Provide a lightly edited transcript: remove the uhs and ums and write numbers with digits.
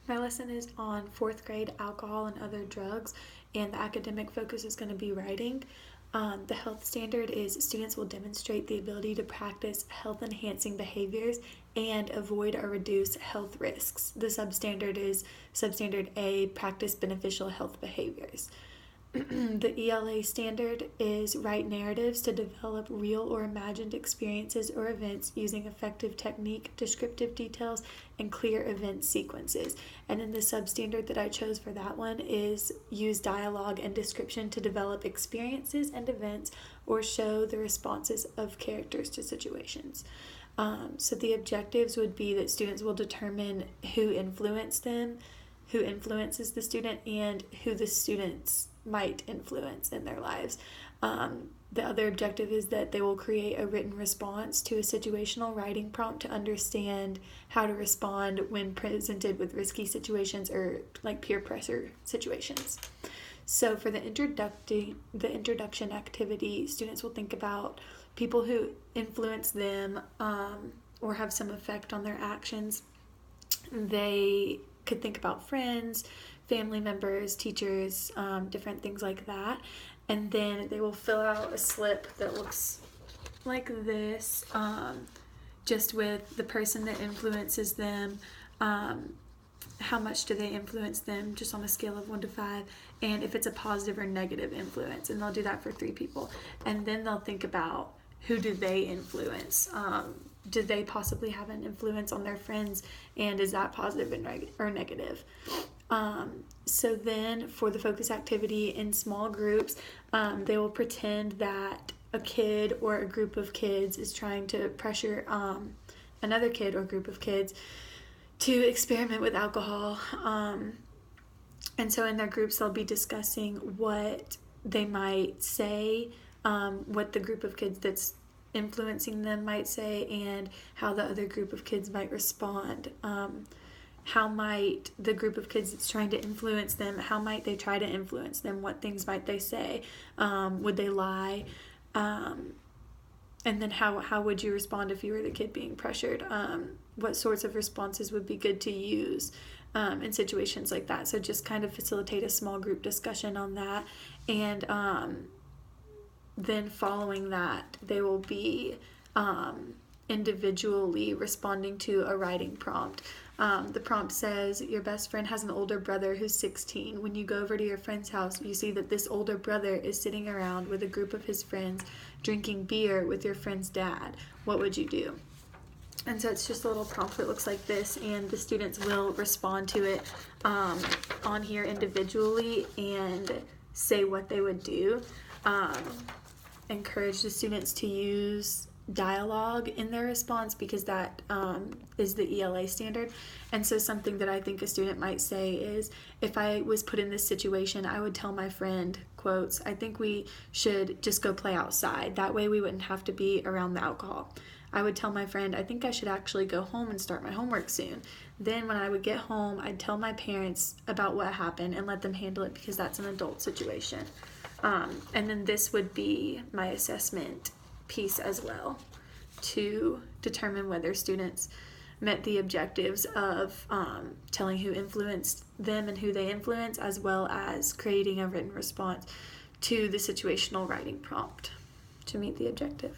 My lesson is on fourth grade alcohol and other drugs, and the academic focus is going to be writing. The health standard is students will demonstrate the ability to practice health enhancing behaviors and avoid or reduce health risks. The substandard is substandard A, practice beneficial health behaviors. The ELA standard is write narratives to develop real or imagined experiences or events using effective technique, descriptive details, and clear event sequences. And then the substandard that I chose for that one is use dialogue and description to develop experiences and events or show the responses of characters to situations. So the objectives would be that students will determine who influenced them, who influences the student, and who the students might influence in their lives. The other objective is that they will create a written response to a situational writing prompt to understand how to respond when presented with risky situations or like peer pressure situations. So for the introduction activity, students will think about people who influence them or have some effect on their actions. They could think about friends, family members, teachers, different things like that. And then they will fill out a slip that looks like this, just with the person that influences them, how much do they influence them, just on a scale of 1 to 5, and if it's a positive or negative influence. And they'll do that for 3 people. And then they'll think about who do they influence. Do they possibly have an influence on their friends, and is that positive or negative? So then for the focus activity in small groups, they will pretend that a kid or a group of kids is trying to pressure another kid or group of kids to experiment with alcohol. And so in their groups, they'll be discussing what they might say, what the group of kids that's influencing them might say, and how the other group of kids might respond. How might the group of kids that's trying to influence them, how might they try to influence them? What things might they say? Would they lie? And then how would you respond if you were the kid being pressured? What sorts of responses would be good to use in situations like that? So just kind of facilitate a small group discussion on that. And then following that, they will be individually responding to a writing prompt. The prompt says, your best friend has an older brother who's 16. When you go over to your friend's house, you see that this older brother is sitting around with a group of his friends drinking beer with your friend's dad. What would you do? And so it's just a little prompt that looks like this, and the students will respond to it on here individually and say what they would do. Encourage the students to use dialogue in their response, because that is the ELA standard. And so something that I think a student might say is, if I was put in this situation, I would tell my friend, quotes, I think we should just go play outside. That way we wouldn't have to be around the alcohol. I would tell my friend, I think I should actually go home and start my homework soon. Then when I would get home, I'd tell my parents about what happened and let them handle it, because that's an adult situation. And then this would be my assessment piece as well, to determine whether students met the objectives of telling who influenced them and who they influence, as well as creating a written response to the situational writing prompt to meet the objective.